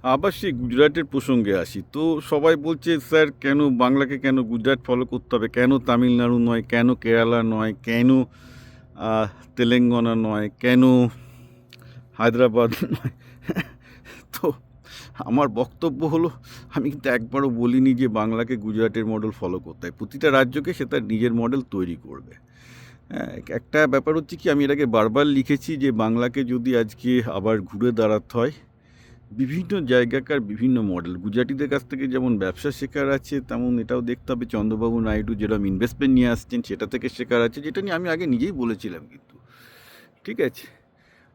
আবার সেই গুজরাটের প্রসঙ্গে আসি। তো সবাই বলছে স্যার কেন বাংলাকে কেন গুজরাট ফলো করতে হবে, কেন তামিলনাড়ু নয়, কেন কেরালা নয়, কেন তেলেঙ্গানা নয়, কেন হায়দ্রাবাদ নয়। তো আমার বক্তব্য হলো, আমি কিন্তু একবারও বলিনি যে বাংলাকে গুজরাটের মডেল ফলো করতে হয়। প্রতিটা রাজ্যকে সে তার নিজের মডেল তৈরি করবে। হ্যাঁ, একটা ব্যাপার হচ্ছে কি, আমি এর আগে বারবার লিখেছি যে বাংলাকে যদি আজকে আবার ঘুরে দাঁড়াতে হয়, বিভিন্ন জায়গাকার বিভিন্ন মডেল, গুজরাটিদের কাছ থেকে যেমন ব্যবসা শেখার আছে, তেমন এটাও দেখতে হবে চন্দ্রবাবু নাইডু যেরকম ইনভেস্টমেন্ট নিয়ে আসছেন সেটা থেকে শেখার আছে, যেটা নিয়ে আমি আগে নিজেই বলেছিলাম কিন্তু। ঠিক আছে,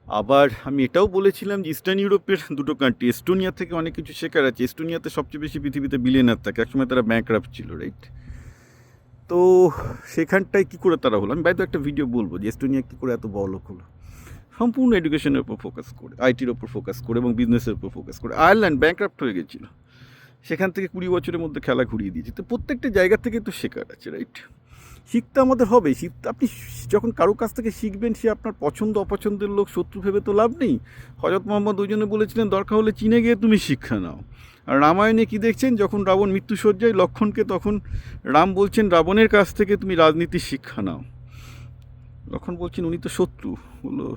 আবার আমি এটাও বলেছিলাম যে ইস্টার্ন ইউরোপের দুটো কান্ট্রি, এস্টোনিয়া থেকে অনেক কিছু শেখার আছে। এস্টোনিয়াতে সবচেয়ে বেশি পৃথিবীতে বিলিয়নার থাকে, একসময় তারা ব্যাংকরাপ্ট ছিল, রাইট? তো সেখানটায় কী করে তারা হলো, আমি বাইরে একটা ভিডিও বলবো যে এস্টোনিয়া কী করে এত বড় লোক হলো, সম্পূর্ণ এডুকেশনের উপর ফোকাস করে, আইটির ওপর ফোকাস করে এবং বিজনেসের উপর ফোকাস করে। আয়ারল্যান্ড ব্যাংকরাপ্ট হয়ে গেছিলো, সেখান থেকে 20 বছরের মধ্যে খেলা ঘুরিয়ে দিয়েছে। তো প্রত্যেকটা জায়গা থেকে তো শেখার আছে, রাইট? শিখতে আমাদের হবে। শিখতে আপনি যখন কারো কাছ থেকে শিখবেন, সে আপনার পছন্দ অপছন্দের লোক, শত্রু ভেবে তো লাভ নেই। হজরত মোহাম্মদ ওই জন্য বলেছিলেন দরকার হলে চীনে গিয়ে তুমি শিক্ষা নাও। আর রামায়ণে কি দেখছেন, যখন রাবণ মৃত্যুশয্যায় লক্ষ্মণকে, তখন রাম বলছেন রাবণের কাছ থেকে তুমি রাজনীতির শিক্ষা নাও। লক্ষ্মণ বলছেন উনি তো শত্রু। বললো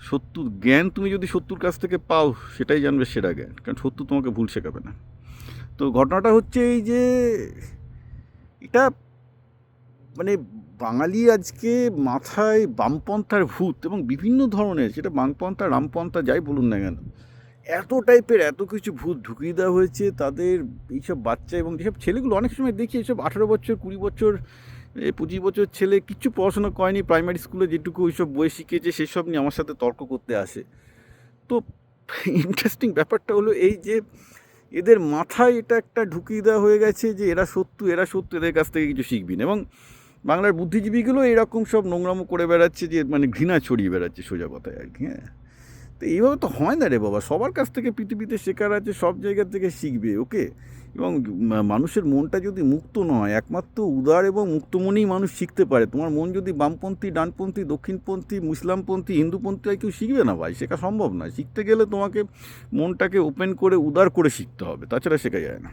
শত্রুর জ্ঞান তুমি যদি শত্রুর কাছ থেকে পাও, সেটাই জানবে সেরা জ্ঞান, কারণ শত্রু তোমাকে ভুল শেখাবে না। তো ঘটনাটা হচ্ছে এই যে এটা মানে বাঙালি আজকে মাথায় বামপন্থার ভূত, এবং বিভিন্ন ধরনের, সেটা বামপন্থা রামপন্থা যাই বলুন না কেন, এত টাইপের এত কিছু ভূত ঢুকিয়ে দেওয়া হয়েছে তাদের। এইসব বাচ্চা এবং যেসব ছেলেগুলো অনেক সময় দেখি, এইসব 18 বছর 20 বছর 25 বছর ছেলে, কিচ্ছু পড়াশোনা করেনি, প্রাইমারি স্কুলে যেটুকু ওইসব বই শিখেছে সেসব নিয়ে আমার সাথে তর্ক করতে আসে। তো ইন্টারেস্টিং ব্যাপারটা হলো এই যে এদের মাথায় এটা একটা ঢুকিয়ে দেওয়া হয়ে গেছে যে এরা সত্য, এরা সত্য, এদের কাছ থেকে কিছু শিখবি না। এবং বাংলার বুদ্ধিজীবীগুলো এরকম সব নোংরামো করে বেড়াচ্ছে, যে মানে ঘৃণা ছড়িয়ে বেড়াচ্ছে, সোজা কথায় আর কি। হ্যাঁ, তো এইভাবে তো হয় না রে বাবা। সবার কাছ থেকে পৃথিবীতে শেখার আছে, সব জায়গা থেকে শিখবে, ওকে? এবং মানুষের মনটা যদি মুক্ত নয়, একমাত্র উদার এবং মুক্তমনেই মানুষ শিখতে পারে। তোমার মন যদি বামপন্থী, ডানপন্থী, দক্ষিণপন্থী, মুসলামপন্থী, হিন্দুপন্থী হয়, কেউ শিখবে না ভাই, শেখা সম্ভব নয়। শিখতে গেলে তোমাকে মনটাকে ওপেন করে উদার করে শিখতে হবে, তাছাড়া শেখা যায় না।